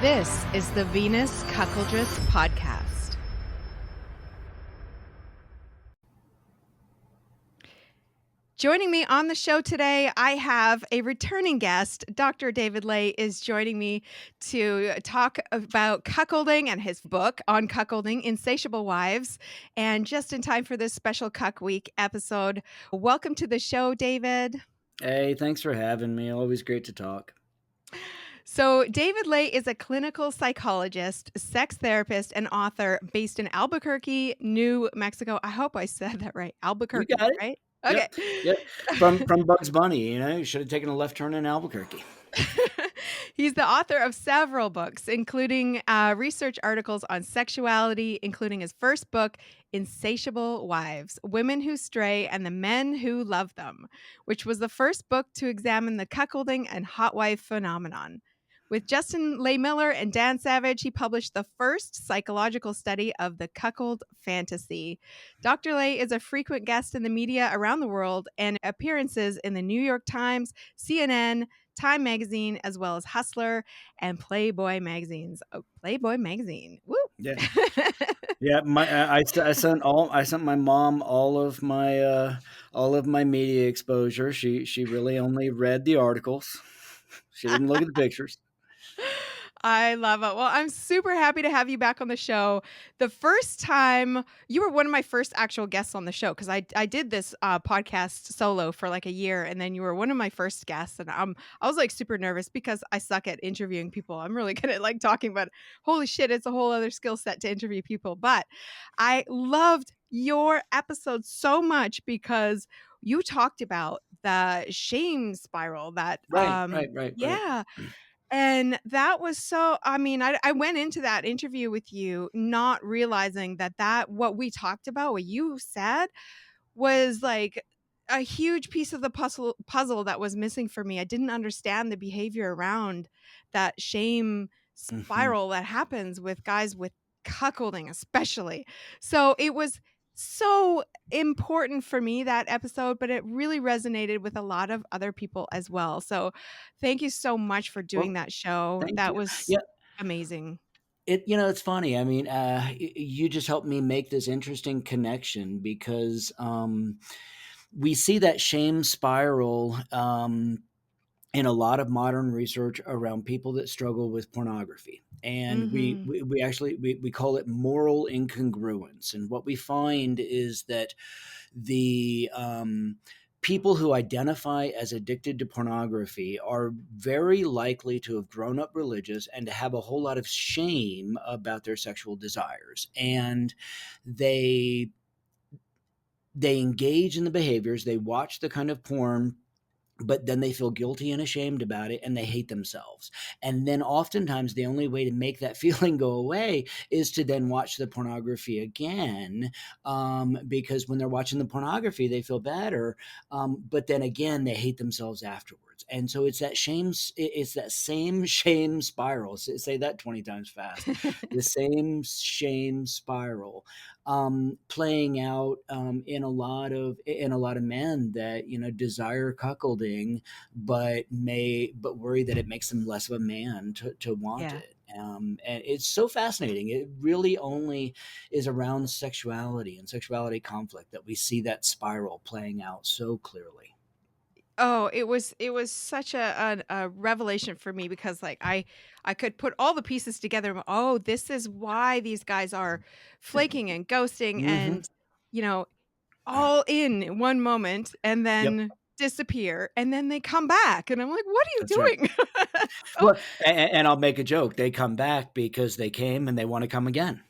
This is the Venus Cuckoldress Podcast. Joining me on the show today, I have a returning guest. Dr. David Ley is joining me to talk about cuckolding and his book on cuckolding, Insatiable Wives, and just in time for this special Cuck Week episode. Welcome to the show, David. Hey, thanks for having me. Always great to talk. So, David Ley is a clinical psychologist, sex therapist, and author based in Albuquerque, New Mexico. I hope I said that right. You Albuquerque, got it. right? Okay. Yep. From Bugs Bunny, you should have taken a left turn in Albuquerque. He's the author of several books, including research articles on sexuality, including his first book, Insatiable Wives, Women Who Stray and the Men Who Love Them, which was the first book to examine the cuckolding and hot wife phenomenon. With Justin Lay Miller and Dan Savage, he published the first psychological study of the cuckold fantasy. Dr. Lay is a frequent guest in the media around the world and appearances in the New York Times, CNN, Time Magazine, as well as Hustler and Playboy magazines. Oh, Playboy magazine. Woo! Yeah, yeah. I sent my mom all of my media exposure. She really only read the articles. She didn't look at the pictures. I love it. Well, I'm super happy to have you back on the show. The first time you were one of my first actual guests on the show because I did this podcast solo for like a year, and then you were one of my first guests, and I was like super nervous because I suck at interviewing people. I'm really good at like talking, but holy shit, it's a whole other skill set to interview people. But I loved your episode so much because you talked about the shame spiral that Right. yeah. And that was so I went into that interview with you not realizing that what we talked about, what you said, was like a huge piece of the puzzle that was missing for me. I didn't understand the behavior around that shame Mm-hmm. spiral that happens with guys with cuckolding, especially. So it was so important for me, that episode, but it really resonated with a lot of other people as well. So thank you so much for doing Well, that show. thank That you. was Yeah. amazing. It's funny. I mean, you just helped me make this interesting connection because we see that shame spiral in a lot of modern research around people that struggle with pornography. And Mhm. we actually we call it moral incongruence. And what we find is that the people who identify as addicted to pornography are very likely to have grown up religious and to have a whole lot of shame about their sexual desires. And they engage in the behaviors, they watch the kind of porn, but then they feel guilty and ashamed about it and they hate themselves. And then oftentimes the only way to make that feeling go away is to then watch the pornography again, because when they're watching the pornography, they feel better. But then again, they hate themselves afterwards. And so it's it's that same shame spiral. Say that 20 times fast. The same shame spiral playing out in a lot of men that desire cuckolding, but worry that it makes them less of a man to want Yeah. it. And it's so fascinating. It really only is around sexuality and sexuality conflict that we see that spiral playing out so clearly. Oh, it was such a revelation for me because like I could put all the pieces together. And, oh, this is why these guys are flaking and ghosting Hmm. and you know all in one moment and Yep, then disappear and then they come back and I'm like, what are you that's right. doing? So Well, and I'll make a joke. They come back because they came and they want to come again.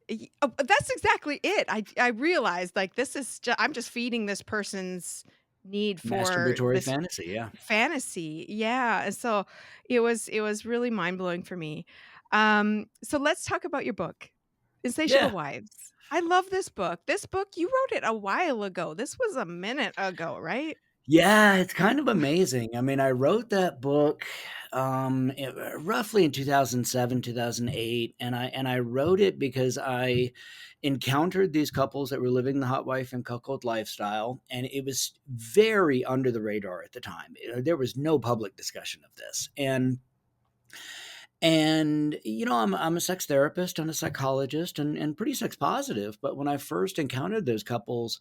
That's exactly it. I realized like I'm just feeding this person's need for Masturbatory this fantasy, yeah. fantasy. Yeah. And so it was really mind-blowing for me. So let's talk about your book, Insatiable Yeah. Wives. I love this book. This book, you wrote it a while ago. This was a minute ago, right? Yeah, it's kind of amazing. I mean, I wrote that book roughly in 2007, 2008, and I wrote it because I encountered these couples that were living the hot wife and cuckold lifestyle, and it was very under the radar at the time. There was no public discussion of this. And I'm a sex therapist and a psychologist and pretty sex positive. But when I first encountered those couples,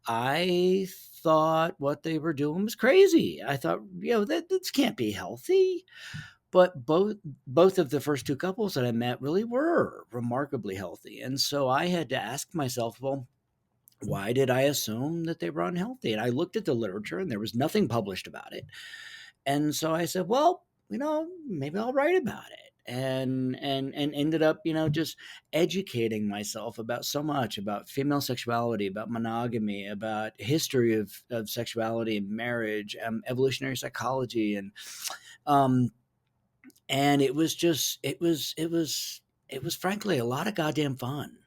I thought what they were doing was crazy. I thought, that this can't be healthy. But both of the first two couples that I met really were remarkably healthy. And so I had to ask myself, well, why did I assume that they were unhealthy? And I looked at the literature and there was nothing published about it. And so I said, well, maybe I'll write about it. And ended up, just educating myself about so much about female sexuality, about monogamy, about history of sexuality and marriage, evolutionary psychology, um, and it was frankly a lot of goddamn fun,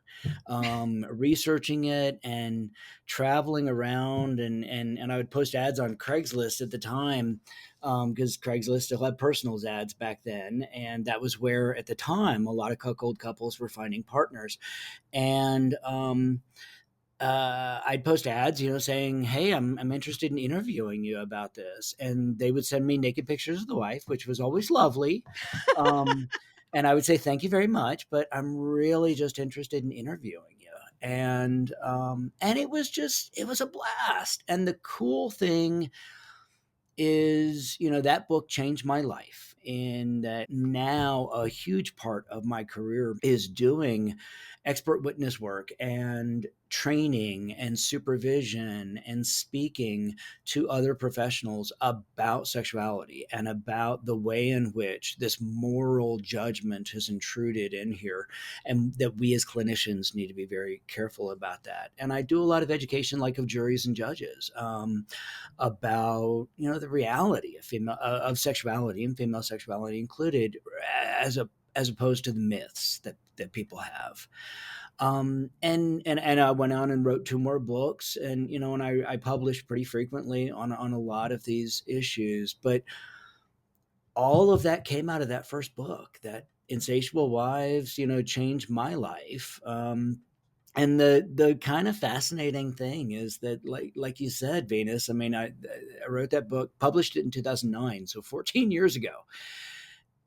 researching it and traveling around, and I would post ads on Craigslist at the time, because Craigslist still had personals ads back then, and that was where at the time a lot of cuckold couples were finding partners. And I'd post ads, saying, "Hey, I'm interested in interviewing you about this," and they would send me naked pictures of the wife, which was always lovely. Um, and I would say, "Thank you very much, but I'm really just interested in interviewing you." And it was a blast. And the cool thing is, that book changed my life in that now a huge part of my career is doing expert witness work and training and supervision and speaking to other professionals about sexuality and about the way in which this moral judgment has intruded in here, and that we as clinicians need to be very careful about that. And I do a lot of education, like of juries and judges, about the reality of female of sexuality, and female sexuality included, as opposed to the myths that people have. And I went on and wrote two more books, and I published pretty frequently on a lot of these issues. But all of that came out of that first book, that Insatiable Wives, changed my life. And the kind of fascinating thing is that, like you said, Venus, I mean, I wrote that book, published it in 2009, so 14 years ago,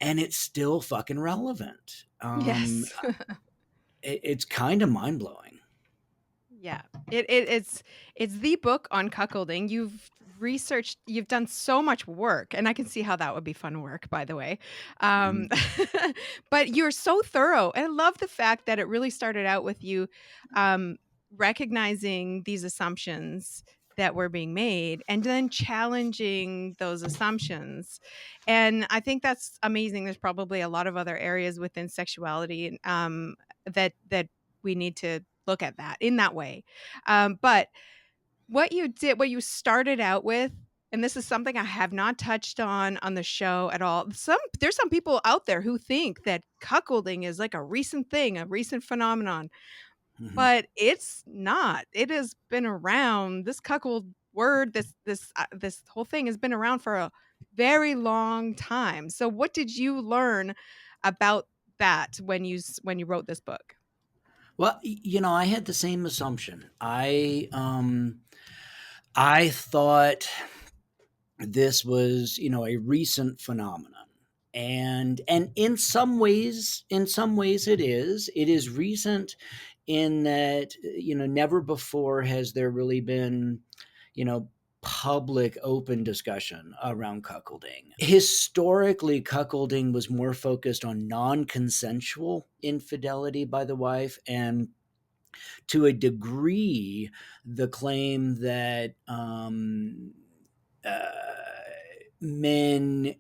and it's still fucking relevant. Yes. It's kind of mind blowing. Yeah. It's the book on cuckolding. You've done so much work, and I can see how that would be fun work, by the way. Um, but you're so thorough, and I love the fact that it really started out with you, um, recognizing these assumptions that were being made and then challenging those assumptions. And I think that's amazing. There's probably a lot of other areas within sexuality, that we need to look at that in that way. But what you started out with, and this is something I have not touched on the show at all. There's some people out there who think that cuckolding is like a recent thing, a recent phenomenon, Mhm. but it's not. It has been around. This cuckold word, this whole thing has been around for a very long time. So, what did you learn about that when you wrote this book? Well, I had the same assumption. I thought this was, a recent phenomenon. And in some ways it is recent, in that, never before has there really been, you know public open discussion around cuckolding. Historically, cuckolding was more focused on non-consensual infidelity by the wife, and to a degree the claim that, uh, men,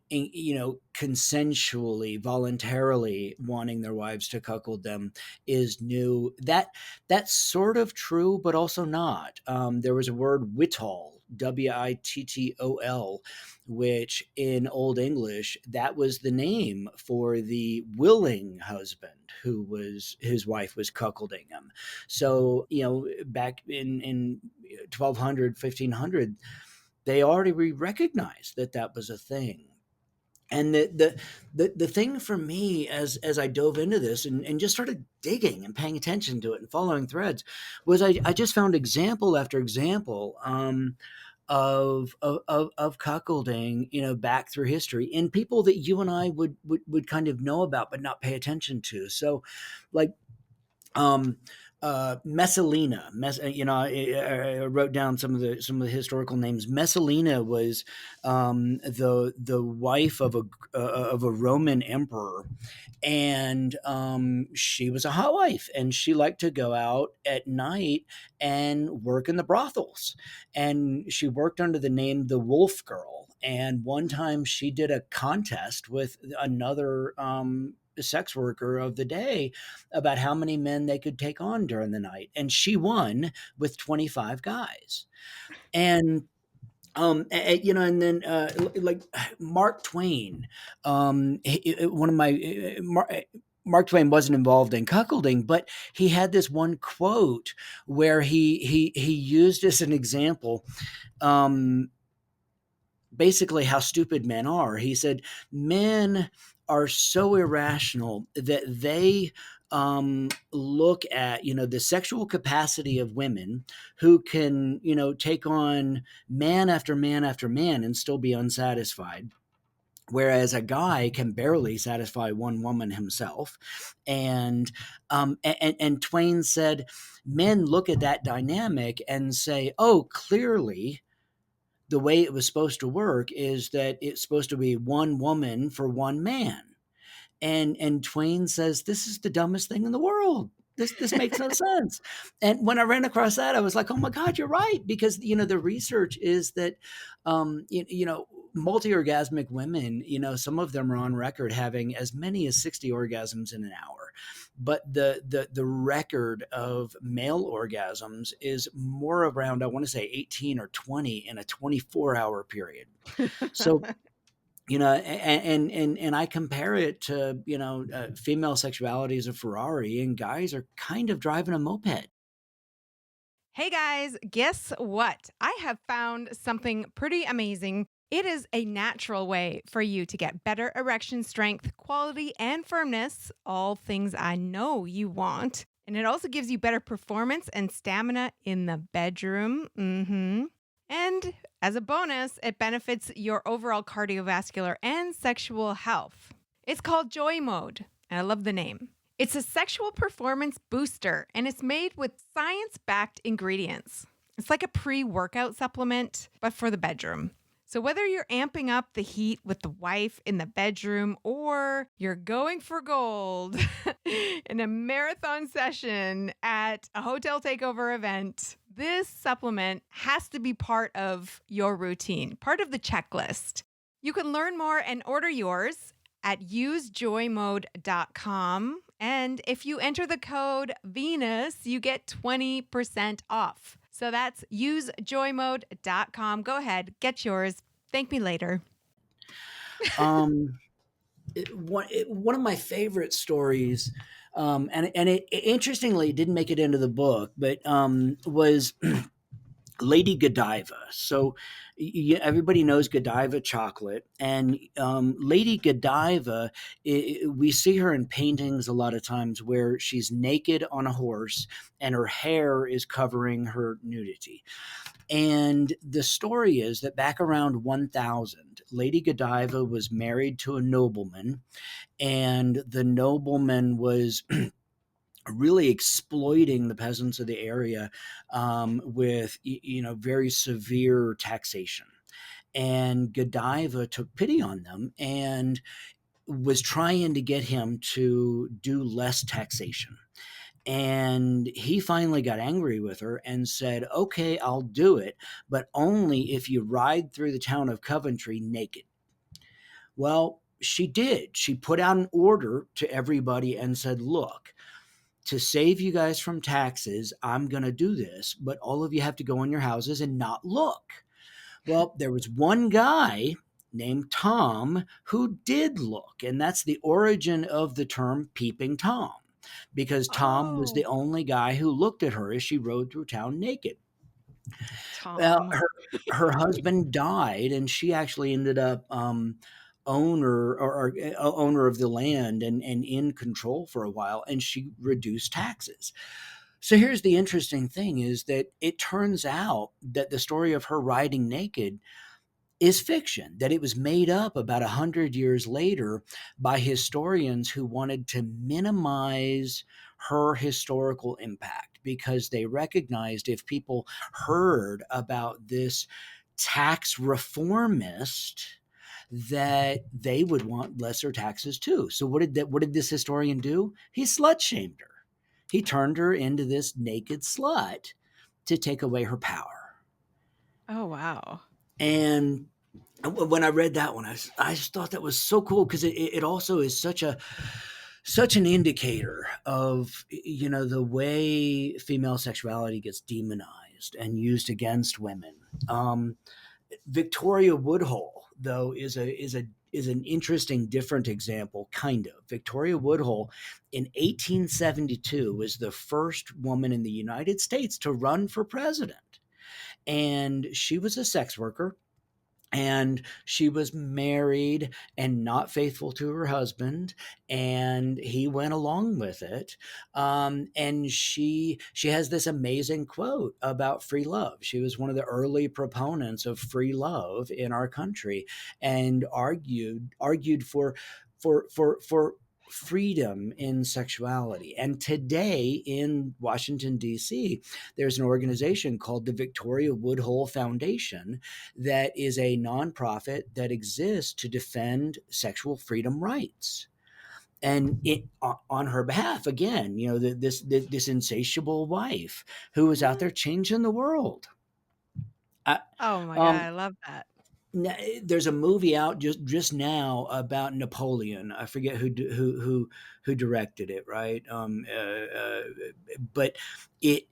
consensually, voluntarily wanting their wives to cuckold them is new. That's sort of true, but also not. There was a word, wittol, wittol, which in Old English, that was the name for the willing husband whose wife was cuckolding him. So, back in 1200, 1500, they already recognized that that was a thing. And the thing for me, as I dove into this and just started digging and paying attention to it and following threads, was I just found example after example, of cuckolding, back through history, in people that you and I would kind of know about but not pay attention to. So, like, um, Messalina. I wrote down some of the historical names. Messalina was the wife of a Roman emperor, and she was a hot wife, and she liked to go out at night and work in the brothels, and she worked under the name the Wolf Girl. And one time she did a contest with another sex worker of the day about how many men they could take on during the night, and she won with 25 guys. And and then like Mark Twain, one of my Mark Twain wasn't involved in cuckolding, but he had this one quote where he used as an example, um, basically how stupid men are. He said, men are so irrational that they look at, the sexual capacity of women who can, take on man after man after man and still be unsatisfied. Whereas a guy can barely satisfy one woman himself. And Twain said, men look at that dynamic and say, oh, clearly the way it was supposed to work is that it's supposed to be one woman for one man. And Twain says, this is the dumbest thing in the world. This makes no sense. And when I ran across that, I was like, oh my God, you're right. Because, the research is that, multi-orgasmic women, some of them are on record having as many as 60 orgasms in an hour. But the record of male orgasms is more around, I want to say 18 or 20 in a 24-hour period. So, and I compare it to, female sexuality as a Ferrari, and guys are kind of driving a moped. Hey guys, guess what? I have found something pretty amazing. It is a natural way for you to get better erection strength, quality, and firmness, all things I know you want. And it also gives you better performance and stamina in the bedroom. And as a bonus, it benefits your overall cardiovascular and sexual health. It's called Joymode, and I love the name. It's a sexual performance booster, and it's made with science-backed ingredients. It's like a pre-workout supplement, but for the bedroom. So whether you're amping up the heat with the wife in the bedroom or you're going for gold in a marathon session at a hotel takeover event, this supplement has to be part of your routine, part of the checklist. You can learn more and order yours at usejoymode.com. And if you enter the code Venus, you get 20% off. So that's usejoymode.com. Go ahead, get yours. Thank me later. Um, one of my favorite stories, and it interestingly it didn't make it into the book, but was Lady Godiva. So everybody knows Godiva chocolate, and Lady Godiva, we see her in paintings a lot of times where she's naked on a horse and her hair is covering her nudity. And the story is that back around 1000, Lady Godiva was married to a nobleman, and the nobleman was really exploiting the peasants of the area with very severe taxation. And Godiva took pity on them and was trying to get him to do less taxation. And he finally got angry with her and said, okay, I'll do it, but only if you ride through the town of Coventry naked. Well, she did. She put out an order to everybody and said, look, to save you guys from taxes, I'm going to do this, but all of you have to go in your houses and not look. Well, there was one guy named Tom who did look, and that's the origin of the term peeping Tom, because Tom was the Oh, only guy who looked at her as she rode through town naked. Well, Tom. her husband died, and she actually ended up owner of the land and in control for a while, and she reduced taxes. So here's the interesting thing is that it turns out that the story of her riding naked is fiction, that it was made up about 100 years later by historians who wanted to minimize her historical impact because they recognized if people heard about this tax reformist that they would want lesser taxes too. So what did this historian do? He slut shamed her. He turned her into this naked slut to take away her power. Oh, wow. And when I read that one, I just thought that was so cool because it also is such an indicator of the way female sexuality gets demonized and used against women. Victoria Woodhull, though, is an interesting, different example, kind of. Victoria Woodhull in 1872 was the first woman in the United States to run for president. And she was a sex worker and she was married and not faithful to her husband, and he went along with it. And she has this amazing quote about free love. She was one of the early proponents of free love in our country and argued for freedom in sexuality. And today in Washington, D.C., there's an organization called the Victoria Woodhull Foundation that is a nonprofit that exists to defend sexual freedom rights. And on her behalf, again, this insatiable wife who was out there changing the world. I, Oh my god, um, I love that. there's a movie out just now about Napoleon. I forget who directed it, right? But it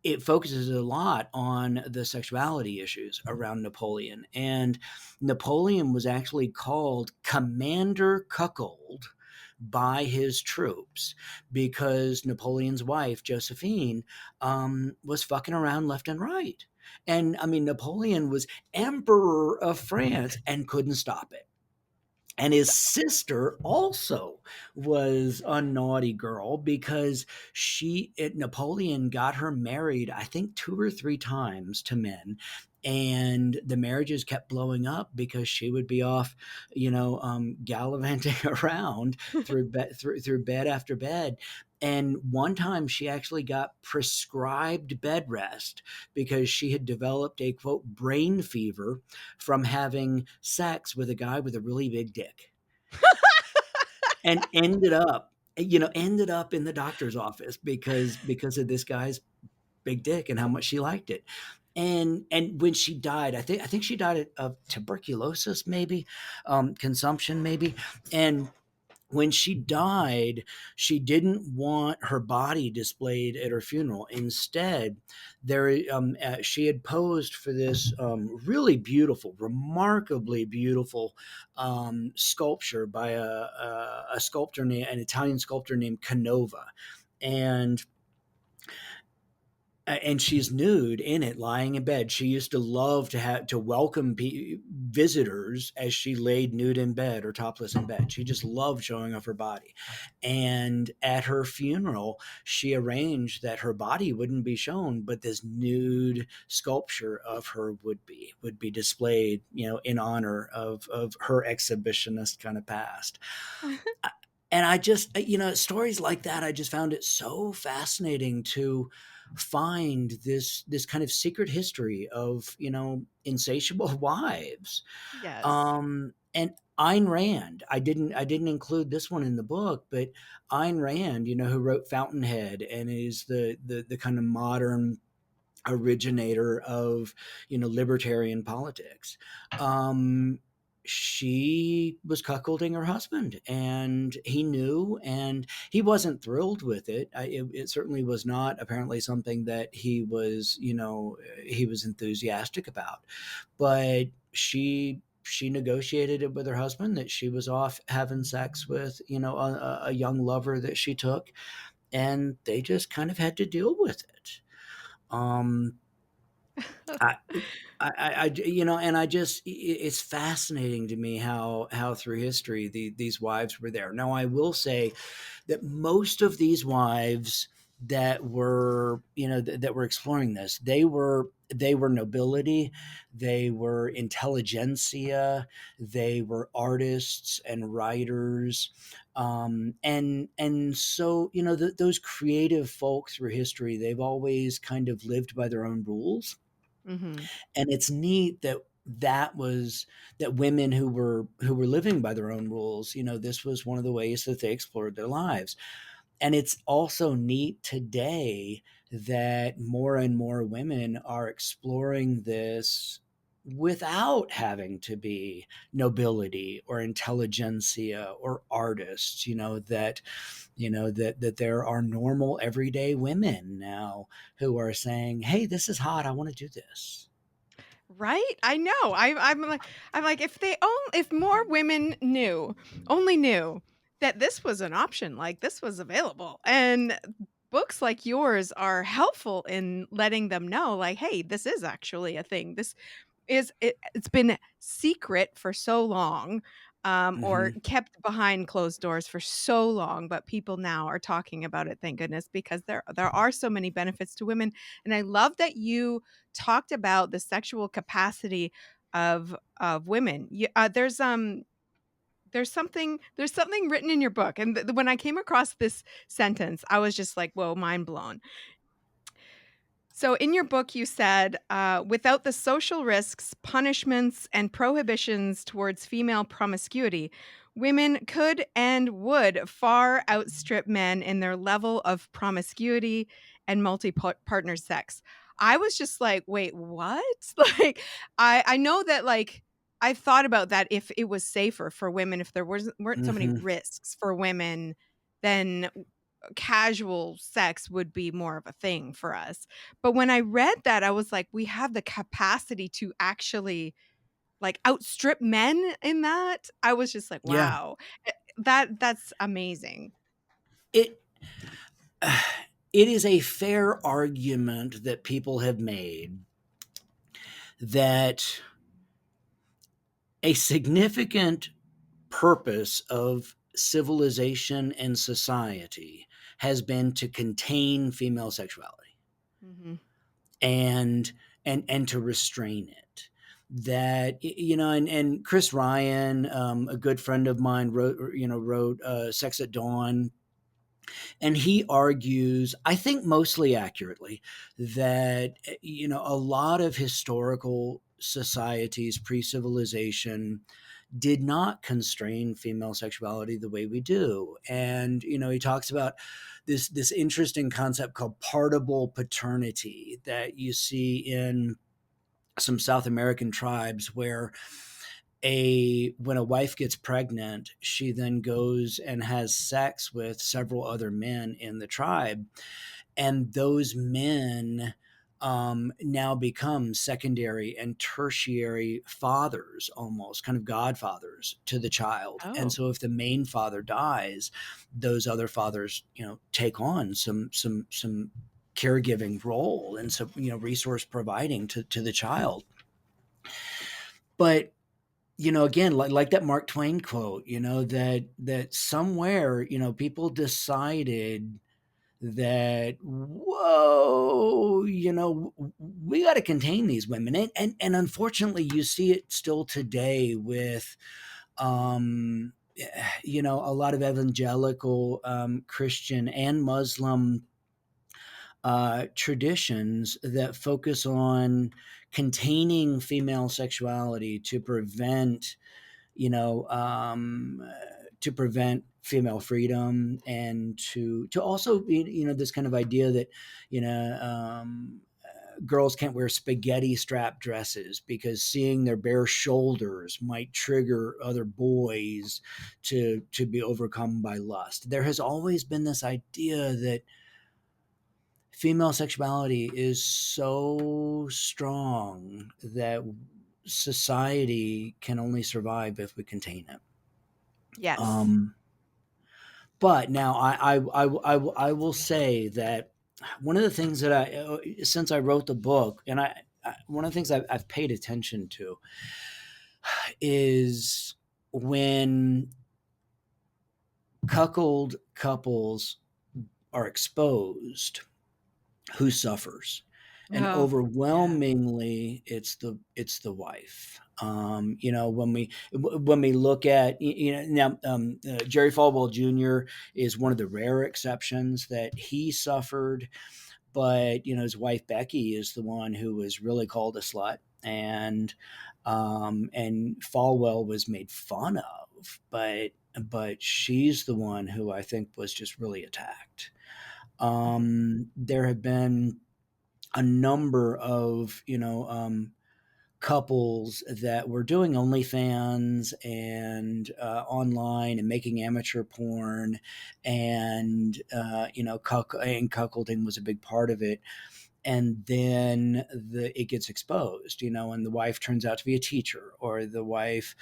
it focuses a lot on the sexuality issues around Napoleon, and Napoleon was actually called Commander Cuckold by his troops because Napoleon's wife Josephine was fucking around left and right. And I mean, Napoleon was Emperor of France and couldn't stop it. And his sister also was a naughty girl because Napoleon got her married, I think 2 or 3 times to men. And the marriages kept blowing up because she would be off, gallivanting around through bed after bed. And one time she actually got prescribed bed rest because she had developed a quote brain fever from having sex with a guy with a really big dick, and ended up in the doctor's office because of this guy's big dick and how much she liked it. And when she died, I think she died of tuberculosis, maybe, consumption, maybe. And when she died, she didn't want her body displayed at her funeral. Instead, she had posed for this really beautiful, remarkably beautiful sculpture by a sculptor named an Italian sculptor named Canova, and she's nude in it, lying in bed. She used to love to welcome visitors as she laid nude in bed or topless in bed. She just loved showing off her body. And at her funeral, she arranged that her body wouldn't be shown, but this nude sculpture of her would be displayed, in honor of her exhibitionist kind of past. And I just, stories like that, I just found it so fascinating to find this kind of secret history of, insatiable wives. Yes. And Ayn Rand, I didn't include this one in the book, but Ayn Rand, who wrote Fountainhead and is the kind of modern originator of libertarian politics. She was cuckolding her husband, and he knew, and he wasn't thrilled with it. It certainly was not apparently something that he was enthusiastic about, but she negotiated it with her husband that she was off having sex with a young lover that she took, and they just kind of had to deal with it. um, I, and it's fascinating to me how through history these wives were there. Now, I will say that most of these wives that were, that were exploring this. They were nobility, they were intelligentsia, they were artists and writers, and so those creative folk through history, they've always kind of lived by their own rules. Mhm. And it's neat that women who were living by their own rules, this was one of the ways that they explored their lives. And it's also neat today that more and more women are exploring this without having to be nobility or intelligentsia or artists, that there are normal everyday women now who are saying, hey, this is hot, I want to do this. Right? I know. I'm like, if more women only knew that this was an option, like this was available. And books like yours are helpful in letting them know, like, hey, this is actually a thing. It's been secret for so long, or Hmm. kept behind closed doors for so long, but people now are talking about it, thank goodness, because there are so many benefits to women. And I love that you talked about the sexual capacity of women. There's something written in your book, and when I came across this sentence, I was just like, "Whoa, mind blown." So, in your book, you said, without the social risks, punishments, and prohibitions towards female promiscuity, women could and would far outstrip men in their level of promiscuity and multi partner sex. I was just like, wait, what? Like, I know that, like, I've thought about that if it was safer for women, if there weren't so many Hmm. risks for women, then casual sex would be more of a thing for us. But when I read that, I was like, we have the capacity to actually, like, outstrip men in that. I was just like, Yeah. wow. That's amazing. It it is a fair argument that people have made that a significant purpose of civilization and society has been to contain female sexuality Mhm. and and to restrain it. That and Chris Ryan, a good friend of mine, wrote Sex at Dawn, and he argues, I think mostly accurately, that a lot of historical societies pre-civilization did not constrain female sexuality the way we do. And he talks about this interesting concept called partible paternity that you see in some South American tribes, where a when a wife gets pregnant, she then goes and has sex with several other men in the tribe, and those men now become secondary and tertiary fathers, almost kind of godfathers to the child. And Oh. so if the main father dies, those other fathers take on some caregiving role and some resource providing to the child. But again, like that Mark Twain quote, that somewhere, people decided that, whoa, we got to contain these women. And unfortunately, you see it still today with, a lot of evangelical, Christian and Muslim traditions that focus on containing female sexuality you know, um, to prevent female freedom, and to also be, this kind of idea that you know girls can't wear spaghetti strap dresses because seeing their bare shoulders might trigger other boys to be overcome by lust. There has always been this idea that female sexuality is so strong that society can only survive if we contain it. Yes. Um, but now I will say that one of the things that since I wrote the book, and one of the things I've paid attention to is when cuckold couples are exposed, who suffers? And Oh, yeah. overwhelmingly, it's the wife. When we look at, now, Jerry Falwell Jr. is one of the rare exceptions that he suffered, but his wife Becky is the one who was really called a slut, and Falwell was made fun of, but she's the one who I think was just really attacked. Mhm. There have been a number of couples that were doing OnlyFans and online and making amateur porn, and and cuckolding was a big part of it. And then it gets exposed, and the wife turns out to be a teacher, or the wife,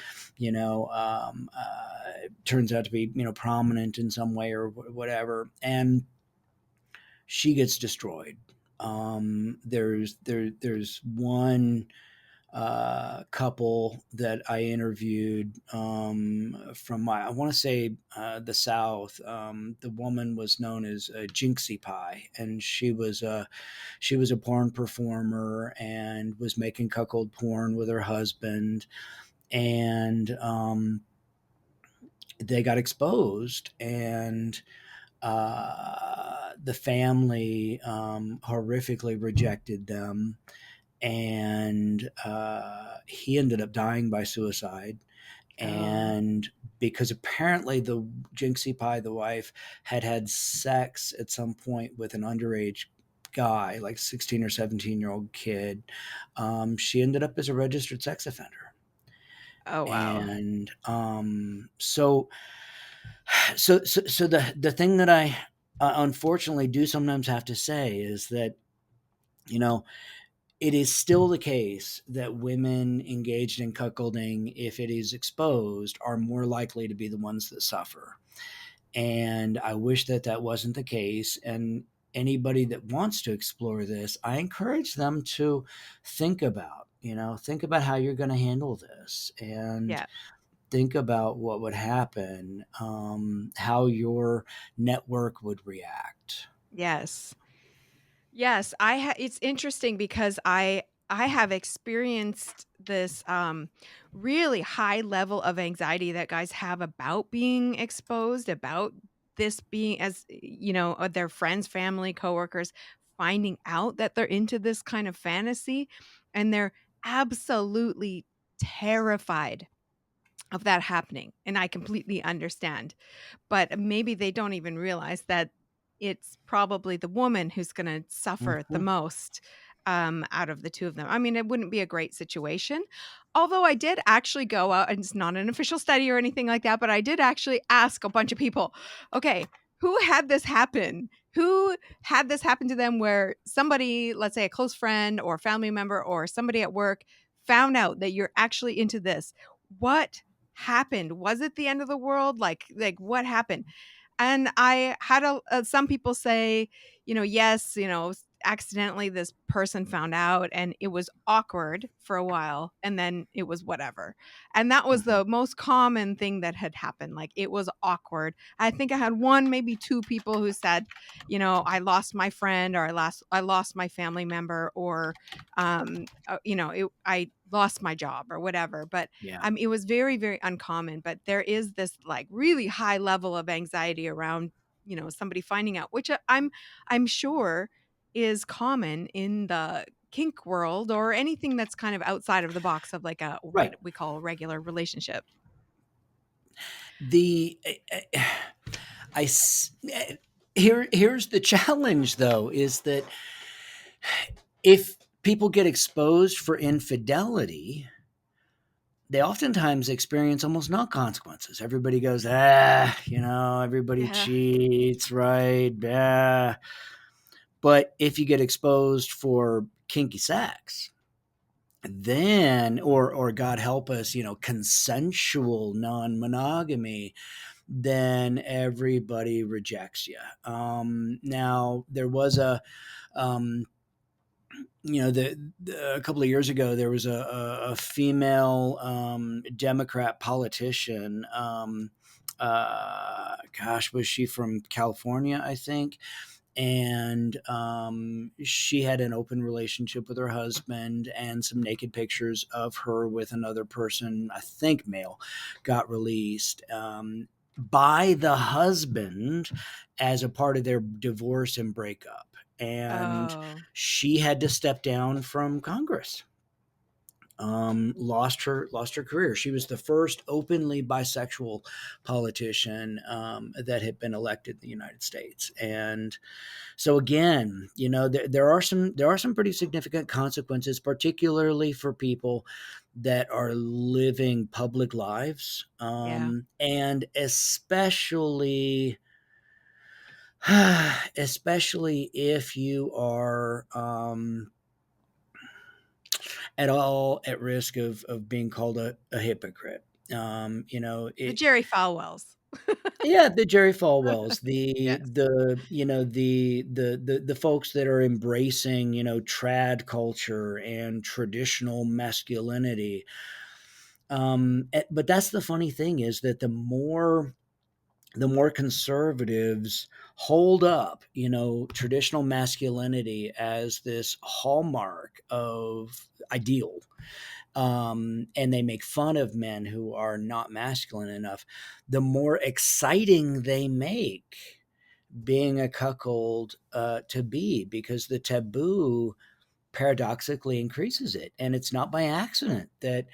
turns out to be prominent in some way, or whatever, and she gets destroyed. There's one couple that I interviewed, from I want to say the South. The woman was known as Jinxie Pie, and she was a porn performer and was making cuckold porn with her husband, and they got exposed, and the family horrifically rejected them, and he ended up dying by suicide. Oh. And because apparently the Jinxie Pie, the wife, had sex at some point with an underage guy, like 16 or 17-year-old kid, she ended up as a registered sex offender. Oh, wow. And so the thing that I unfortunately do sometimes have to say is that, you know it is still the case that women engaged in cuckolding, if it is exposed, are more likely to be the ones that suffer. And I wish that that wasn't the case. And anybody that wants to explore this, I encourage them to think about how you're going to handle this, and Yeah. think about what would happen, how your network would react. Yes. Yes, it's interesting because I have experienced this really high level of anxiety that guys have about being exposed, about this being their friends, family, coworkers finding out that they're into this kind of fantasy, and they're absolutely terrified of that happening, and I completely understand. But maybe they don't even realize that it's probably the woman who's gonna suffer the Mhm. most, out of the 2 of them. I mean, it wouldn't be a great situation, although I did actually go out, and it's not an official study or anything like that, but I did actually ask a bunch of people, "Okay, who had this happen? Who had this happen to them where somebody, let's say a close friend or family member or somebody at work found out that you're actually into this? What happened? Was it the end of the world? Like what happened?" And I had some people say, yes, accidentally this person found out and it was awkward for a while and then it was whatever. And that was Mhm. the most common thing that had happened. Like it was awkward. I think I had one, maybe two people who said, I lost my friend, or I lost my family member, or I lost my job or whatever. But Yeah. it was very, very uncommon, but there is this like really high level of anxiety around, somebody finding out, which I'm sure is common in the kink world or anything that's kind of outside of the box of like a what Right. we call a regular relationship. The I s- here's the challenge, though, is that if people get exposed for infidelity, they oftentimes experience almost no consequences. Everybody goes, everybody Yeah. cheats, right? But if you get exposed for kinky sex, then, or God help us, consensual non-monogamy, then everybody rejects you. Now there was um, a couple of years ago, there was a female Democrat politician. gosh, was she from California, I think? And she had an open relationship with her husband, and some naked pictures of her with another person, I think male, got released by the husband as a part of their divorce and breakup. And Oh, she had to step down from Congress. Lost her career. She was the first openly bisexual politician that had been elected in the United States. And so again, there are some pretty significant consequences, particularly for people that are living public lives, yeah. and especially if you are at all at risk of being called a hypocrite. The Jerry Falwells. Yeah, the Jerry Falwells, Yes. the folks that are embracing, trad culture and traditional masculinity. But that's the funny thing, is that the more conservatives hold up, traditional masculinity as this hallmark of ideal, and they make fun of men who are not masculine enough, the more exciting they make being a cuckold to be, because the taboo paradoxically increases it. And it's not by accident that,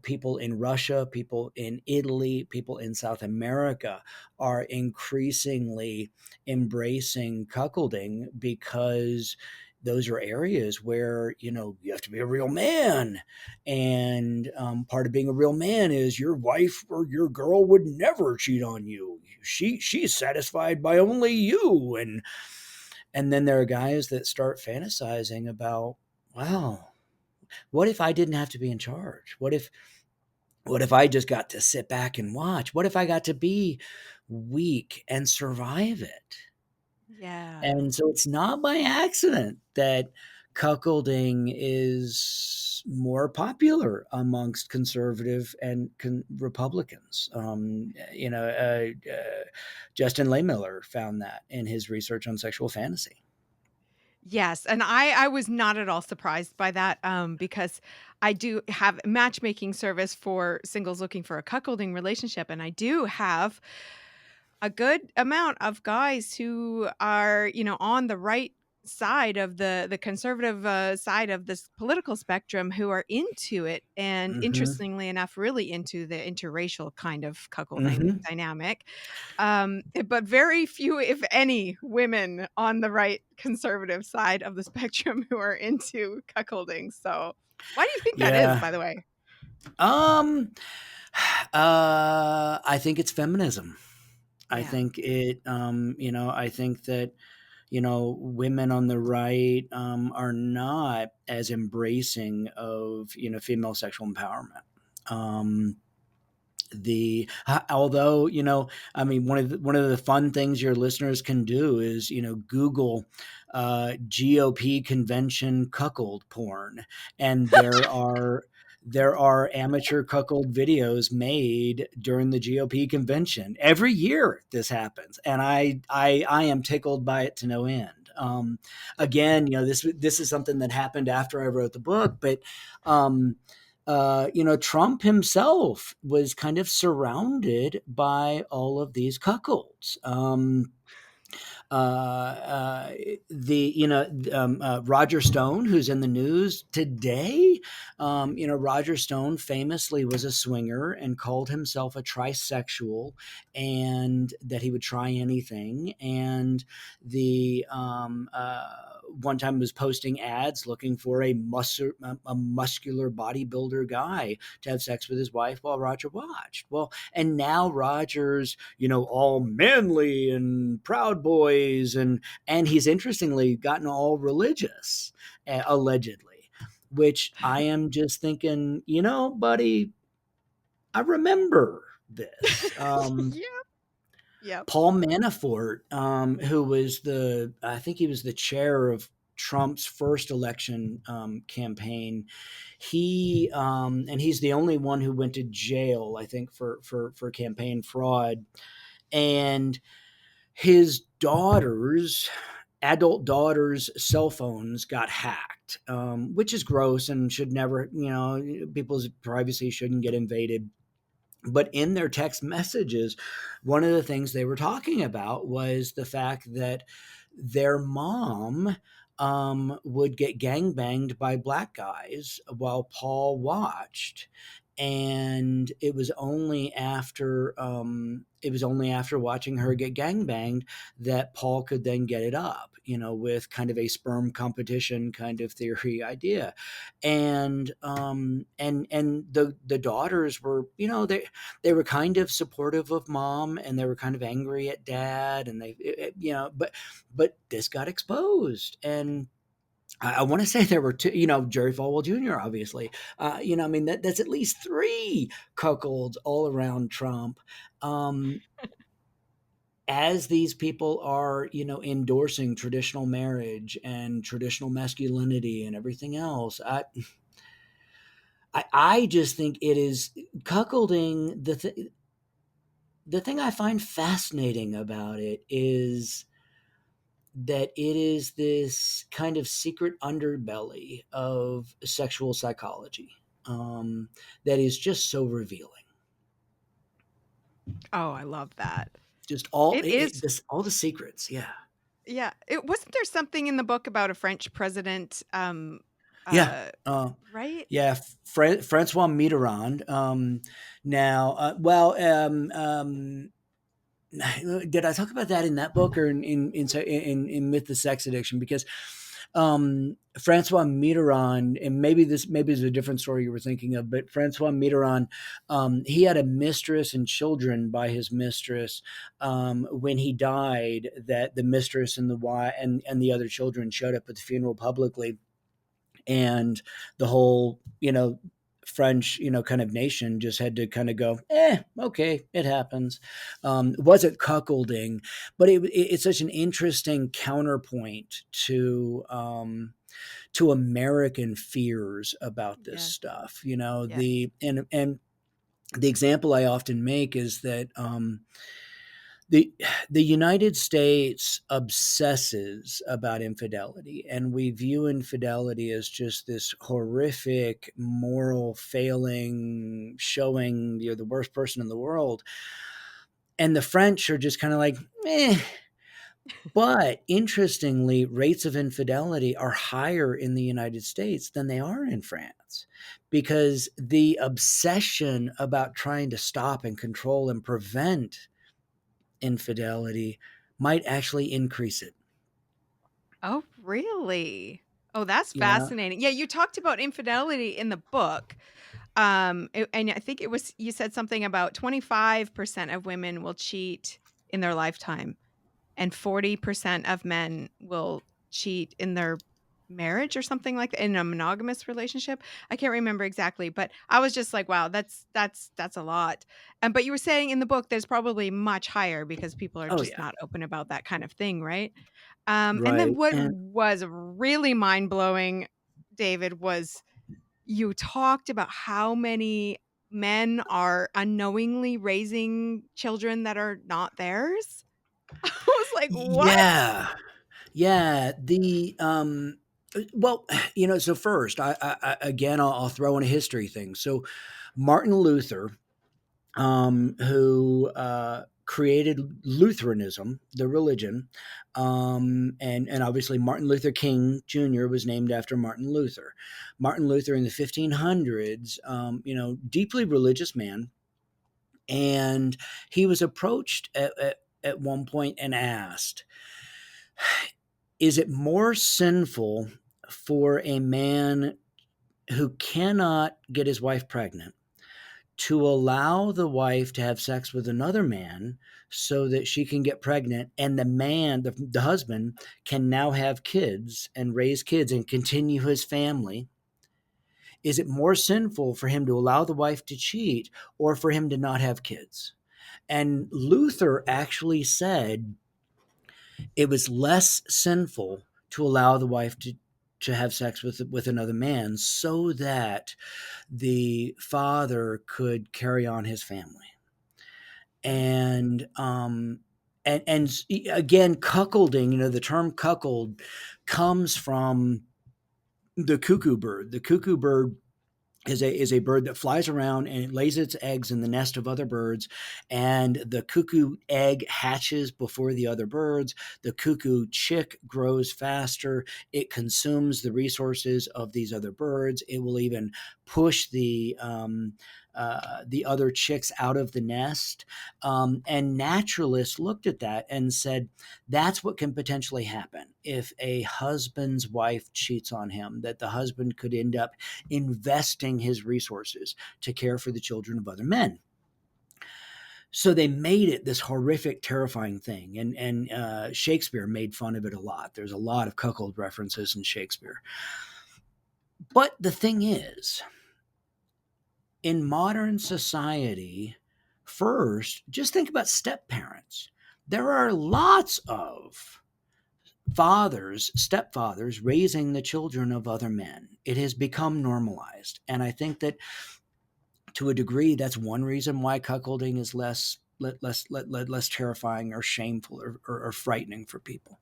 people in Russia, people in Italy, people in South America are increasingly embracing cuckolding, because those are areas where, you have to be a real man. And part of being a real man is your wife or your girl would never cheat on you. She's satisfied by only you. And then there are guys that start fantasizing about, wow, what if I didn't have to be in charge? What if I just got to sit back and watch? What if I got to be weak and survive it? Yeah. And so it's not by accident that cuckolding is more popular amongst conservative and Republicans. Justin Lehmiller found that in his research on sexual fantasy. Yes, and I was not at all surprised by that, because I do have matchmaking service for singles looking for a cuckolding relationship, and I do have a good amount of guys who are, on the right side of the conservative, side of this political spectrum, who are into it, and Mhm. interestingly enough, really into the interracial kind of cuckolding Mhm. dynamic. But very few, if any, women on the right conservative side of the spectrum who are into cuckolding. So, why do you think that is, Yeah. by the way? Um, I think it's feminism. Yeah. I think that, women on the right are not as embracing of, female sexual empowerment. Um, although, I mean, one of the fun things your listeners can do is, Google GOP convention cuckold porn, and there are amateur cuckold videos made during the GOP convention every year. This happens, and I am tickled by it to no end. Again, this is something that happened after I wrote the book, but Trump himself was kind of surrounded by all of these cuckolds. Uh, uh, Roger Stone, who's in the news today. Roger Stone famously was a swinger and called himself a trisexual, and that he would try anything. And the one time was posting ads looking for a muscular bodybuilder guy to have sex with his wife while Roger watched. Well, and now Roger's, all manly and proud boys, and he's interestingly gotten all religious, allegedly, which I am just thinking, buddy, I remember this. Yeah. Yep. Paul Manafort, who was I think he was the chair of Trump's first election campaign, and he's the only one who went to jail, I think, for campaign fraud. And his adult daughters' cell phones got hacked, which is gross and should never, people's privacy shouldn't get invaded. But in their text messages, one of the things they were talking about was the fact that their mom would get gangbanged by black guys while Paul watched. And it was only after watching her get gangbanged that Paul could then get it up, with kind of a sperm competition kind of theory idea. And the daughters were, they were kind of supportive of mom, and they were kind of angry at dad, and but this got exposed. And I want to say there were two, Jerry Falwell Jr., obviously. I mean, that's at least three cuckolds all around Trump. As these people are, endorsing traditional marriage and traditional masculinity and everything else, I just think it is cuckolding. The thing I find fascinating about it is that it is this kind of secret underbelly of sexual psychology, that is just so revealing. Oh, I love that. Just all It is. all the secrets. Yeah, Yeah. It wasn't there something in the book about a French president, yeah, uh, right? yeah. Francois Mitterrand. Now, well, did I talk about that in that book or in Myth the Sex Addiction? Because Francois Mitterrand, and maybe is a different story you were thinking of, but Francois Mitterrand, he had a mistress and children by his mistress. When he died, that the mistress and the wife and the other children showed up at the funeral publicly, and the whole, French, kind of nation just had to kind of go, okay, it happens. Was it cuckolding? But it's such an interesting counterpoint to American fears about this Yes. stuff. Yes. And the example I often make is that the the United States obsesses about infidelity, and we view infidelity as just this horrific moral failing, showing you're the worst person in the world. And the French are just kind of like, eh. But interestingly, rates of infidelity are higher in the United States than they are in France, because the obsession about trying to stop and control and prevent infidelity might actually increase it. Oh, really? Oh, that's Yeah. fascinating. Yeah, you talked about infidelity in the book. And I think it was you said something about 25% of women will cheat in their lifetime, and 40% of men will cheat in their marriage or something like that, in a monogamous relationship. I can't remember exactly, but I was just like, wow, that's a lot. But you were saying in the book there's probably much higher because people are Oh just yeah. not open about that kind of thing, right? And Right. then what And was really mind-blowing, David, was you talked about how many men are unknowingly raising children that are not theirs. I was like, "What?" yeah. Yeah. Well, so first, again, I'll throw in a history thing. So Martin Luther, who created Lutheranism, the religion, and obviously Martin Luther King Jr. was named after Martin Luther. Martin Luther in the 1500s, deeply religious man, and he was approached at one point and asked, "Is it more sinful for a man who cannot get his wife pregnant to allow the wife to have sex with another man so that she can get pregnant, and the husband, can now have kids and raise kids and continue his family? Is it more sinful for him to allow the wife to cheat or for him to not have kids?" And Luther actually said it was less sinful to allow the wife to have sex with another man so that the father could carry on his family. And again, cuckolding, the term cuckold comes from the cuckoo bird. The cuckoo bird is a bird that flies around and it lays its eggs in the nest of other birds, and the cuckoo egg hatches before the other birds. The cuckoo chick grows faster. It consumes the resources of these other birds. It will even push the other chicks out of the nest. And naturalists looked at that and said, that's what can potentially happen if a husband's wife cheats on him, that the husband could end up investing his resources to care for the children of other men. So they made it this horrific, terrifying thing, and Shakespeare made fun of it a lot. There's a lot of cuckold references in Shakespeare. But the thing is, in modern society, first, just think about step parents. There are lots of stepfathers raising the children of other men. It has become normalized. And I think that to a degree, that's one reason why cuckolding is less terrifying or shameful or frightening for people.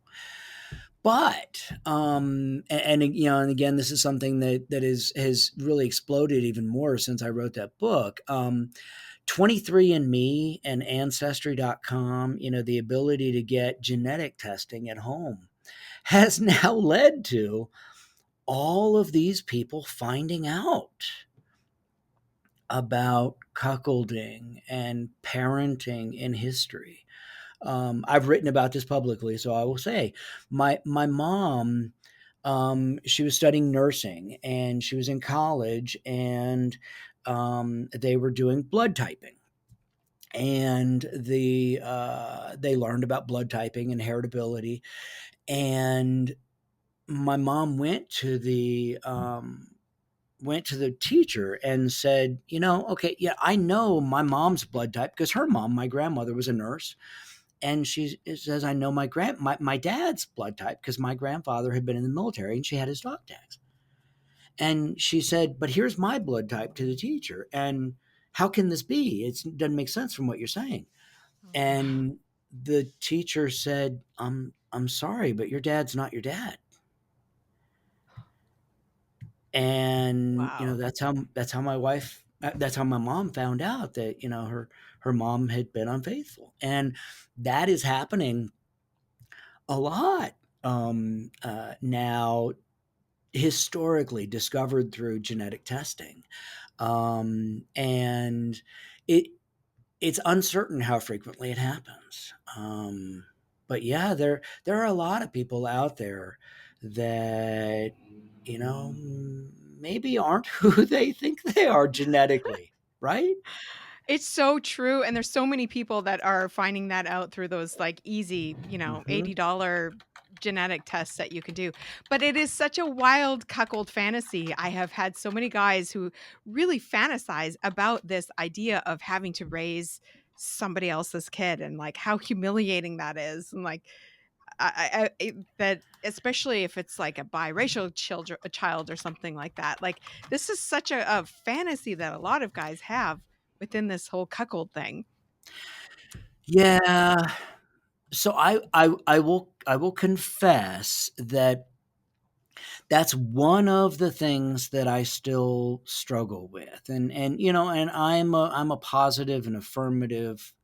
But and again, this is something that has really exploded even more since I wrote that book. 23andMe and Ancestry.com, the ability to get genetic testing at home has now led to all of these people finding out about cuckolding and parenting in history. I've written about this publicly, so I will say my mom, she was studying nursing and she was in college, and they were doing blood typing. And they learned about blood typing and heritability. And my mom went to the teacher and said, okay, yeah, I know my mom's blood type because her mom, my grandmother, was a nurse. And she says, I know my dad's blood type because my grandfather had been in the military and she had his dog tags. And she said, but here's my blood type to the teacher. And how can this be? It doesn't make sense from what you're saying. Oh, And the teacher said, I'm sorry, but your dad's not your dad. And wow. that's how my mom found out that her mom had been unfaithful. And that is happening a lot now, historically discovered through genetic testing. And it it's uncertain how frequently it happens. But yeah, there are a lot of people out there that maybe aren't who they think they are genetically, right? It's so true, and there's so many people that are finding that out through those, like, easy, Hmm. $80 genetic tests that you can do. But it is such a wild cuckold fantasy. I have had so many guys who really fantasize about this idea of having to raise somebody else's kid and, like, how humiliating that is, and, like, that especially if it's, like, a biracial a child or something like that. Like, this is such a fantasy that a lot of guys have within this whole cuckold thing. Yeah. So I will confess that that's one of the things that I still struggle with. And I'm a positive and affirmative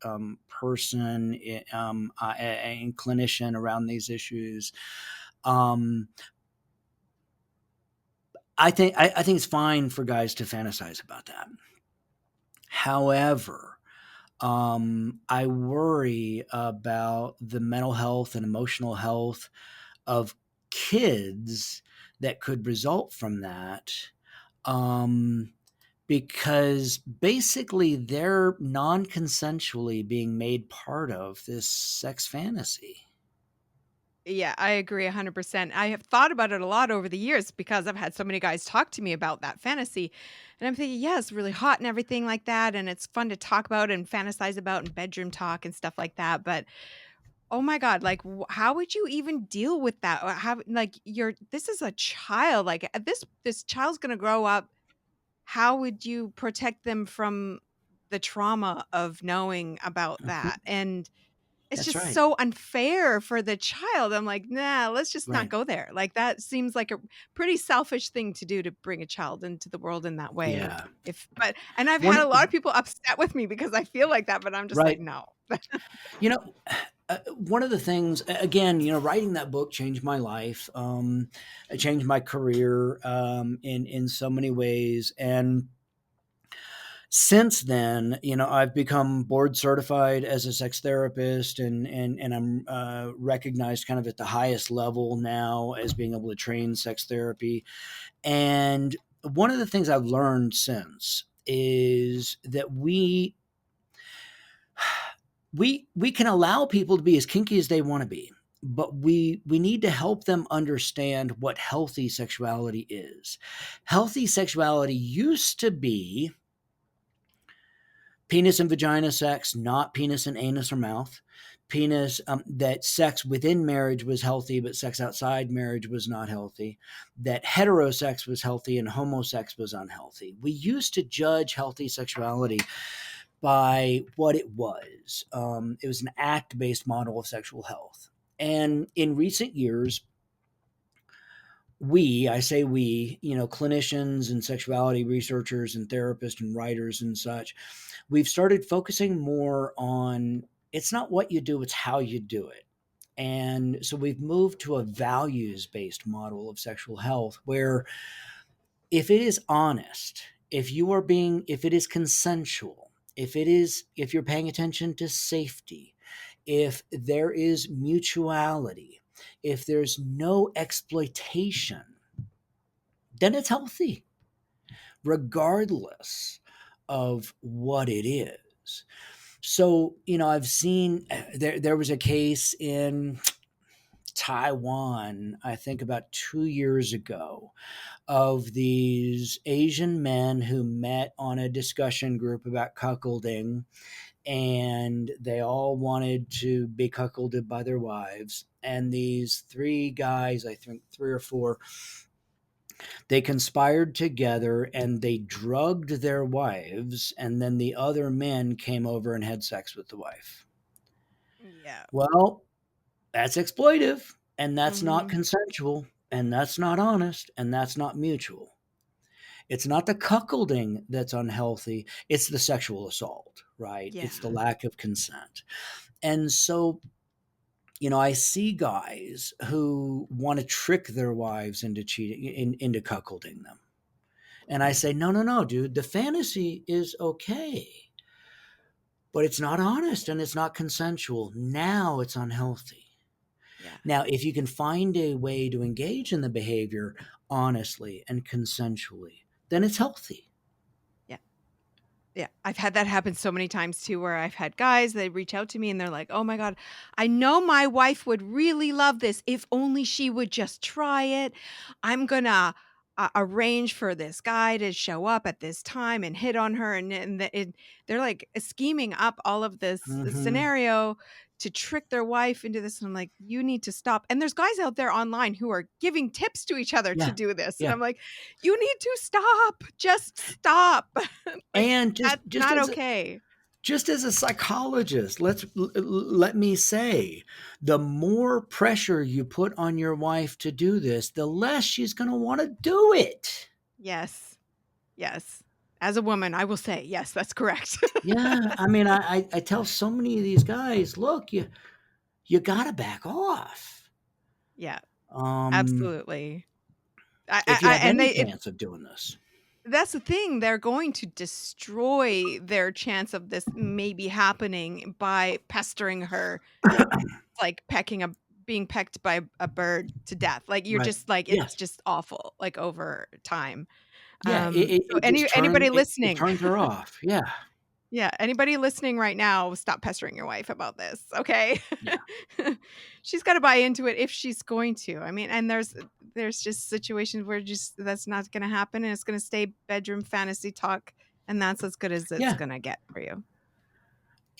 person, and clinician around these issues. Um, I think it's fine for guys to fantasize about that. However, I worry about the mental health and emotional health of kids that could result from that, um, because basically they're non consensually being made part of this sex fantasy. Yeah, I agree 100%. I have thought about it a lot over the years because I've had so many guys talk to me about that fantasy. And I'm thinking, yeah, it's really hot and everything like that. And it's fun to talk about and fantasize about and bedroom talk and stuff like that. But Oh my god, like, how would you even deal with that? How like, this is a child, like, this child's gonna grow up. How would you protect them from the trauma of knowing about that? Mhm. And it's That's just right. so unfair for the child. I'm like, "Nah, let's just not Right. go there." Like, that seems like a pretty selfish thing to do, to bring a child into the world in that way. Yeah. If but and I've One had of a lot of people upset with me because I feel like that, but I'm just like, right. "No." You know, one of the things, again, writing that book changed my life. It changed my career in so many ways, and since then, I've become board certified as a sex therapist, and I'm recognized kind of at the highest level now as being able to train sex therapy. And one of the things I've learned since is that we can allow people to be as kinky as they want to be, but we need to help them understand what healthy sexuality is. Healthy sexuality used to be penis and vagina sex, not penis and anus or mouth. Penis, that sex within marriage was healthy, but sex outside marriage was not healthy. That heterosex was healthy and homosex was unhealthy. We used to judge healthy sexuality by what it was. It was an act based model of sexual health. And in recent years, I say we, clinicians and sexuality researchers and therapists and writers and such, we've started focusing more on it's not what you do, it's how you do it. And so we've moved to a values based model of sexual health where if it is honest, if it is consensual, if you're paying attention to safety, if there is mutuality, if there's no exploitation, then it's healthy, regardless of what it is. So, I've seen there was a case in Taiwan, I think about 2 years ago, of these Asian men who met on a discussion group about cuckolding, and they all wanted to be cuckolded by their wives. And these three guys, I think three or four, they conspired together and they drugged their wives, and then the other men came over and had sex with the wife. Yeah. Well, that's exploitive, and that's not Mhm. consensual, and that's not honest, and that's not mutual. It's not the cuckolding that's unhealthy, it's the sexual assault, right? Yeah. It's the lack of consent. And so, I see guys who want to trick their wives into cheating, into cuckolding them. And I say, no, no, no, dude, the fantasy is okay, but it's not honest and it's not consensual. Now it's unhealthy. Yeah. Now, if you can find a way to engage in the behavior honestly and consensually, then it's healthy. Yeah. Yeah, I've had that happen so many times too, where I've had guys, they reach out to me and they're like, "Oh my god, I know my wife would really love this if only she would just try it. I'm gonna arrange for this guy to show up at this time and hit on her," they're like scheming up all of this Hmm. scenario to trick their wife into this. And I'm like, "You need to stop." And there's guys out there online who are giving tips to each other to Yeah. do this, and Yeah. I'm like, "You need to stop. Just stop." Like, And that's not okay. just as a psychologist, let me say, the more pressure you put on your wife to do this, the less she's going to want to do it. Yes. Yes. As a woman, I will say, yes, that's correct. Yeah, I mean, I tell so many of these guys, look, you got to back off. Yeah, Um, absolutely. if you have And any they if chance of doing this. that's the thing, they're going to destroy their chance of this maybe happening by pestering her, like being pecked by a bird to death. Like, you're Right. just like, Yeah. it's just awful, like, over time. Yeah. It, it, So it just anybody it listening. turns her off. Yeah. Yeah, anybody listening right now, stop pestering your wife about this, okay? Yeah. She's gotta buy into it if she's going to. I mean, and there's just situations where just that's not gonna happen, and it's gonna stay bedroom fantasy talk, and that's as good as it's Yeah. gonna get for you.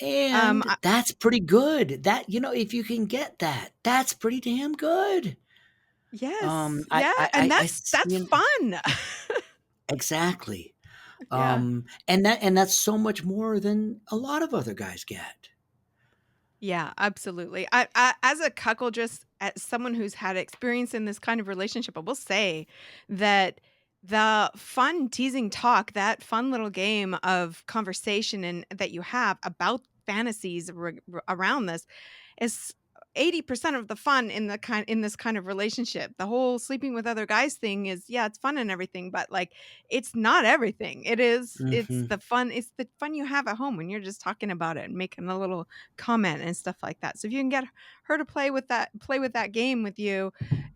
And I that's pretty good. That if you can get that, that's pretty damn good. Yes, yeah, and I that's fun. exactly. Yeah. And that's so much more than a lot of other guys get. Yeah, absolutely. I as a cuckoldress, as someone who's had experience in this kind of relationship, I will say that the fun teasing talk, that fun little game of conversation and that you have about fantasies around this is 80% of the fun in this kind of relationship. The whole sleeping with other guys thing is, yeah, it's fun and everything, but like it's not everything. It's Mhm. it's the fun you have at home when you're just talking about it and making a little comment and stuff like that. So if you can get her to play with that game with you,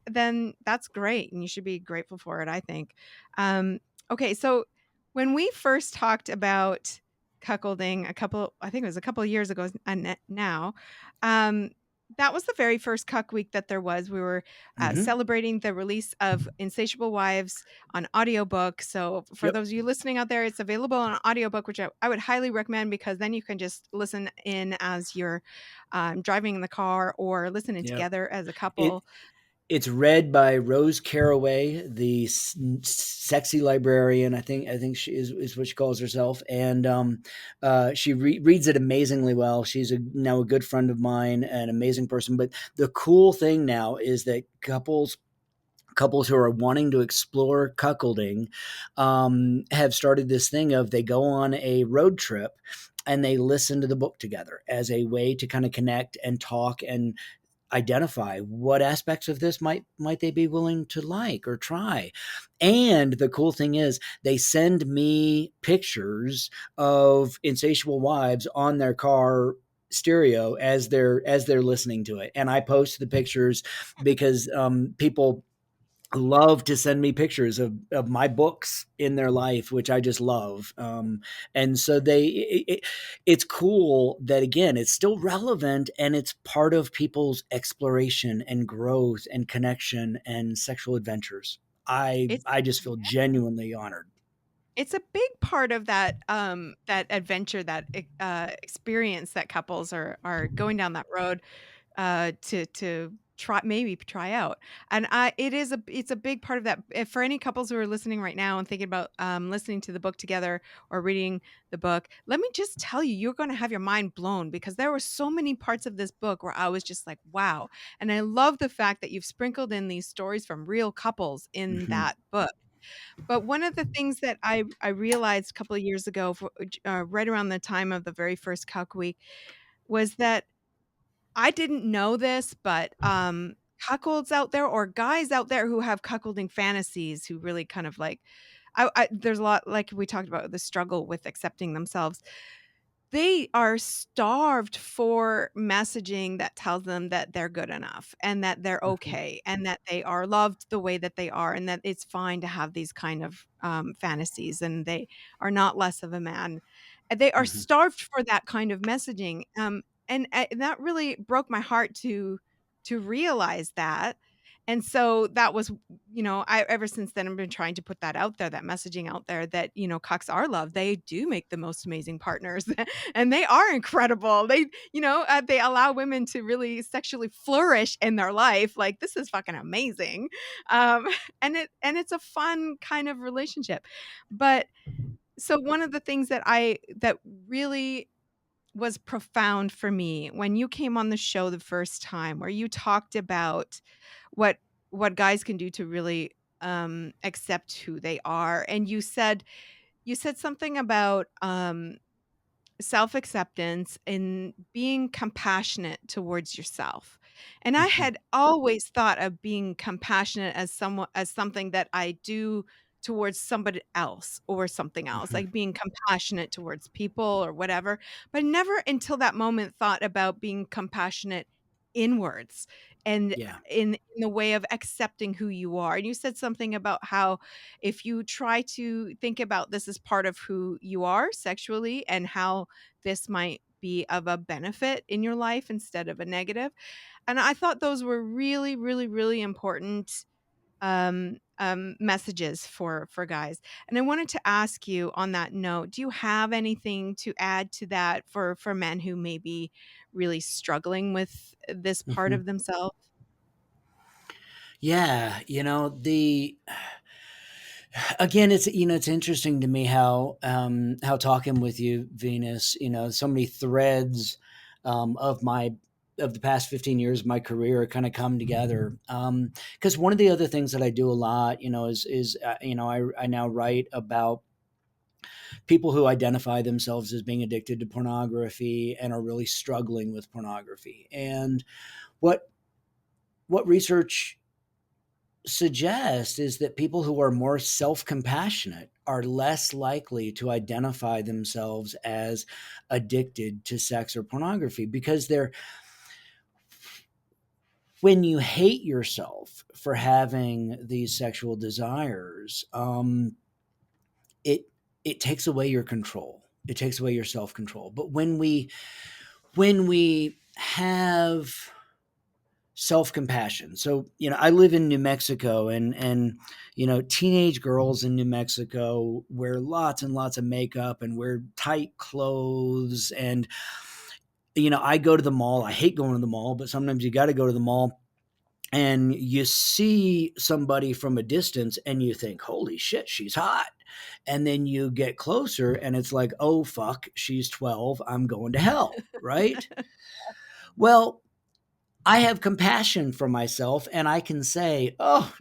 then that's great and you should be grateful for it, I think. Um, okay, so when we first talked about cuckolding I think it was a couple of years ago now, um, that was the very first Cuck Week that there was. We were Mhm. celebrating the release of Insatiable Wives on audiobook. So for Yep. those of you listening out there, it's available on audiobook, which I would highly recommend because then you can just listen in as you're driving in the car or listening Yep. together as a It couple. it's read by Rose Caraway, the sexy librarian. I think she is what she calls herself, and she reads it amazingly well. She's now a good friend of mine, an amazing person. But the cool thing now is that couples who are wanting to explore cuckolding have started this thing of they go on a road trip and they listen to the book together as a way to kind of connect and talk and identify what aspects of this might they be willing to like or try. And the cool thing is they send me pictures of insatiable wives on their car stereo as they're listening to it, and I post the pictures because people love to send me pictures of my books in their life, which I just love. And so it's cool that again, it's still relevant and it's part of people's exploration and growth and connection and sexual adventures. It's I just feel genuinely honored. It's a big part of that adventure, experience that couples are going down that road, to try out, and it's a big part of that if for any couples who are listening right now and thinking about, listening to the book together or reading the book, let me just tell you, you're gonna have your mind blown because there were so many parts of this book where I was just like, "Wow," and I love the fact that you've sprinkled in these stories from real couples in Hmm. that book. But one of the things that I realized a couple of years ago, right around the time of the very first Calc Week, was that I didn't know this, but, cuckolds out there or guys out there who have cuckolding fantasies who really kind of like there's a lot like we talked about the struggle with accepting themselves. They are starved for messaging that tells them that they're good enough and that they're Hmm. okay and that they are loved the way that they are and that it's fine to have these kind of, fantasies and they are not less of a man. And they are Hmm. starved for that kind of messaging, and that really broke my heart to realize that, and so that was I ever since then, I've been trying to put that out there, that messaging out there that, cocks are loved. They do make the most amazing partners, and they are incredible. They allow women to really sexually flourish in their life. Like, this is fucking amazing. Um, and it's a fun kind of relationship. But so one of the things that really was profound for me when you came on the show the first time where you talked about what what guys can do to really accept who they are, and you said something about self-acceptance and being compassionate towards yourself. And I Hmm. had always thought of being compassionate as something that I do towards somebody else or something else, Hmm. like being compassionate towards people or whatever, but never until that moment thought about being compassionate inwards and Yeah. in the way of accepting who you are. And you said something about how if you try to think about this as part of who you are sexually and how this might be of a benefit in your life instead of a negative. And I thought those were really, really, really important messages for guys. And I wanted to ask you on that note, do you have anything to add to that for men who may be really struggling with this part Mhm. of themselves? Yeah, the again, it's interesting to me how talking with you, Venus, so many threads of my of the past 15 years of my career kind of come together. Because one of the other things that I do a lot, I now write about people who identify themselves as being addicted to pornography and are really struggling with pornography. And what what research suggests is that people who are more self-compassionate are less likely to identify themselves as addicted to sex or pornography, because they're when you hate yourself for having these sexual desires, it it takes away your control. It takes away your self-control. But when we have self-compassion. So, I live in New Mexico, and teenage girls in New Mexico wear lots and lots of makeup and wear tight clothes. And I go to the mall. I hate going to the mall, but sometimes you got to go to the mall, and you see somebody from a distance and you think, "Holy shit, she's hot." And then you get closer and it's like, "Oh fuck, she's 12. I'm going to hell." Right? Well, I have compassion for myself, and I can say, "Oh,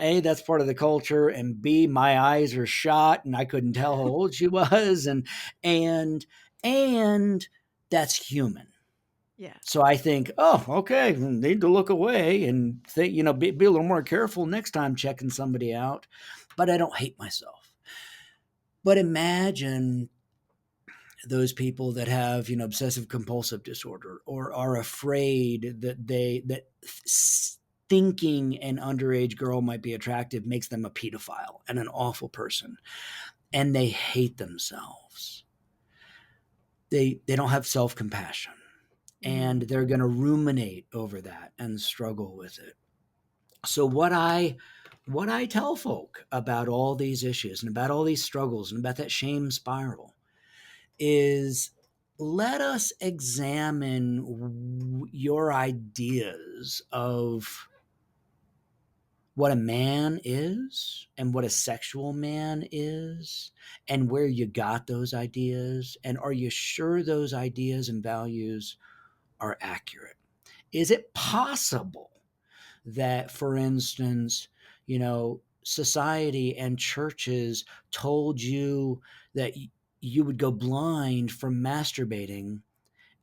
A, that's part of the culture, and B, my eyes are shot and I couldn't tell how old she was, and and that's human." Yeah. So I think, "Oh, okay, need to look away and think, be a little more careful next time checking somebody out." But I don't hate myself. But imagine those people that have, obsessive compulsive disorder, or are afraid that thinking an underage girl might be attractive makes them a pedophile and an awful person, and they hate themselves. They don't have self-compassion, and Mhm. they're going to ruminate over that and struggle with it. So what I tell folk about all these issues and about all these struggles and about that shame spiral is, let us examine your ideas of what a man is and what a sexual man is, and where you got those ideas, and are you sure those ideas and values are accurate? Is it possible that, for instance, society and churches told you that you would go blind from masturbating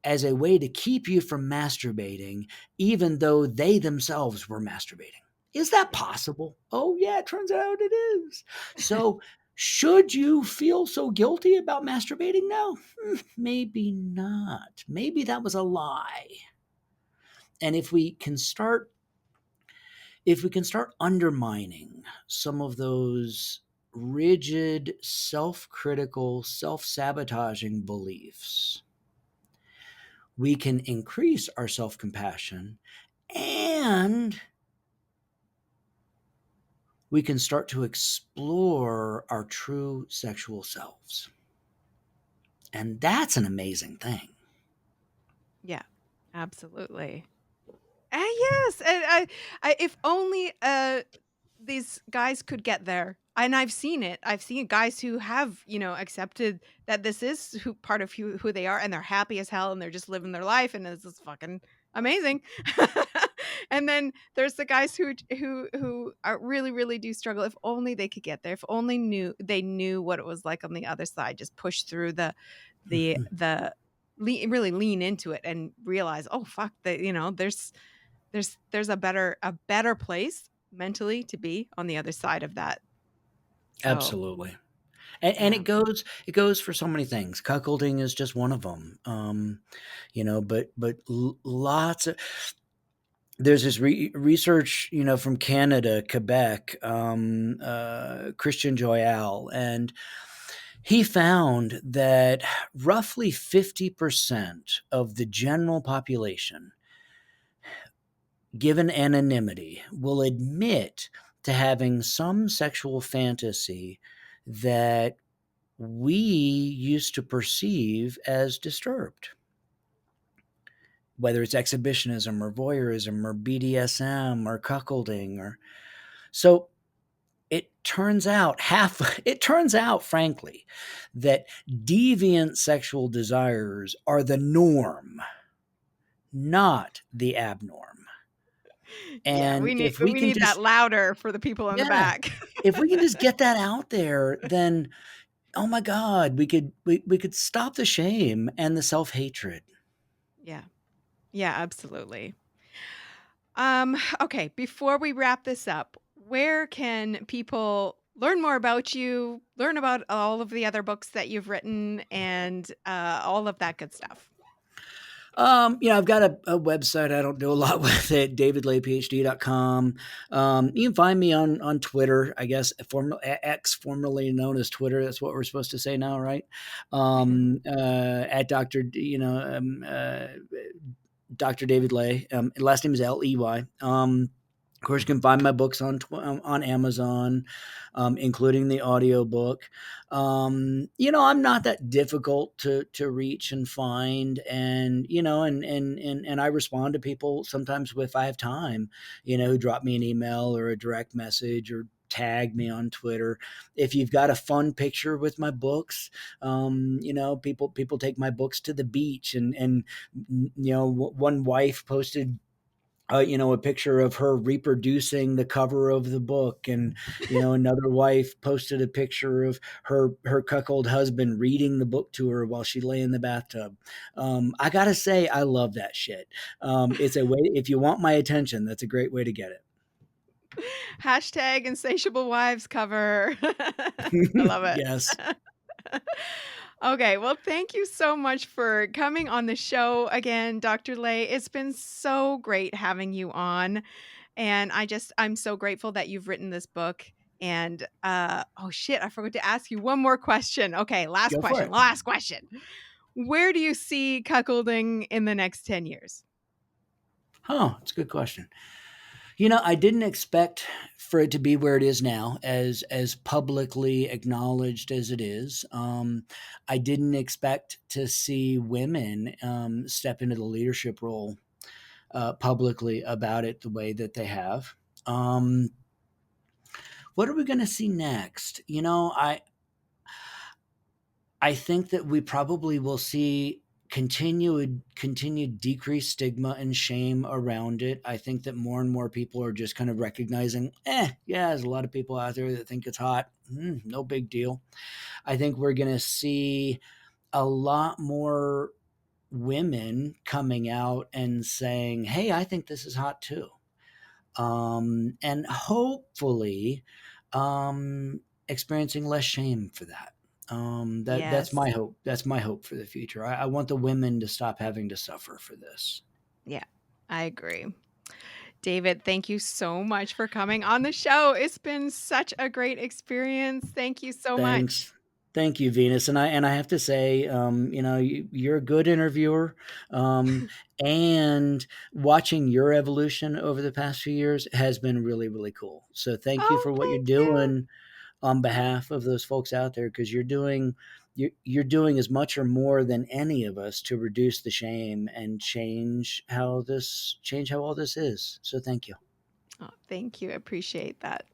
as a way to keep you from masturbating, even though they themselves were masturbating? Is that Yeah. possible? Oh, yeah, it turns out it is. So, should you feel so guilty about masturbating now? Maybe not. Maybe that was a lie. And if we can start undermining some of those rigid, self-critical, self-sabotaging beliefs, we can increase our self-compassion, and we can start to explore our true sexual selves. And that's an amazing thing. Yeah. Absolutely. Yes, and I if only, these guys could get there, and I've seen it. I've seen guys who have, accepted that this is who part of who they are, and they're happy as hell, and they're just living their life, and this is fucking amazing. And then there's the guys who are really, really do struggle. If only they could get there. If only knew what it was like on the other side. Just push through the really lean into it and realize, oh fuck, that there's a better place mentally to be on the other side of that. So, Absolutely. And yeah. it goes for so many things. Cuckolding is just one of them. But lots of there's this research, from Canada, Quebec, Christian Joyal, and he found that roughly 50% of the general population, given anonymity, will admit to having some sexual fantasy that we used to perceive as disturbed, whether it's exhibitionism or voyeurism or BDSM or cuckolding or so it turns out frankly that deviant sexual desires are the norm, not the abnorm. Yeah, And if we we can need that just louder for the people in the yeah, back. if we can just get that out there, then oh my god, we could stop the shame and the self-hatred. Yeah. Yeah, absolutely. Okay, before we wrap this up, where can people learn more about you, learn about all of the other books that you've written and all of that good stuff? I've got a website. I don't do a lot with it. davidlayphd.com. You can find me on Twitter, I guess, X, formerly known as Twitter. That's what we're supposed to say now, right? At Dr. Dr. David Lay. Last name is Ley. Of course, you can find my books on Amazon, including the audiobook. I'm not that difficult to reach and find, and and I respond to people sometimes if I have time. Who drop me an email or a direct message or tag me on Twitter. If you've got a fun picture with my books, people take my books to the beach, and one wife posted a picture of her reproducing the cover of the book, and another wife posted a picture of her cuckold husband reading the book to her while she lay in the bathtub. I gotta say, I love that shit. It's a way, if you want my attention, that's a great way to get Hashtag insatiable wives cover. I love it. yes. Okay, well, thank you so much for coming on the show again, Dr. Lay. It's been so great having you on. And I'm so grateful that you've written this book. And oh shit, I forgot to ask you one more question. Okay, last Go for question. it. Last question. Where do you see cuckolding in the next 10 years? It's a good question. I didn't expect for it to be where it is now, as publicly acknowledged as it is. I didn't expect to see women step into the leadership role publicly about it the way that they have. Um, what are we going to see next? I think that we probably will see continued decreased stigma and shame around it. I think that more and more people are just kind of recognizing, yeah, there's a lot of people out there that think it's hot. No big deal. I think we're going to see a lot more women coming out and saying, hey, I think this is hot too. And hopefully experiencing less shame for that. That's Yes. my hope. That's my hope for the future. I want the women to stop having to suffer for this. Yeah, I agree. David, thank you so much for coming on the show. It's been such a great experience. Thank you so much. Thanks. Thank you, Venus. And I have to say, you're a good interviewer. Um, and watching your evolution over the past few years has been really, really cool. So thank you Oh, for what you're thank you. doing on behalf of those folks out there, because you're doing as much or more than any of us to reduce the shame and change how all this is. So thank you. Oh, thank you. I appreciate that.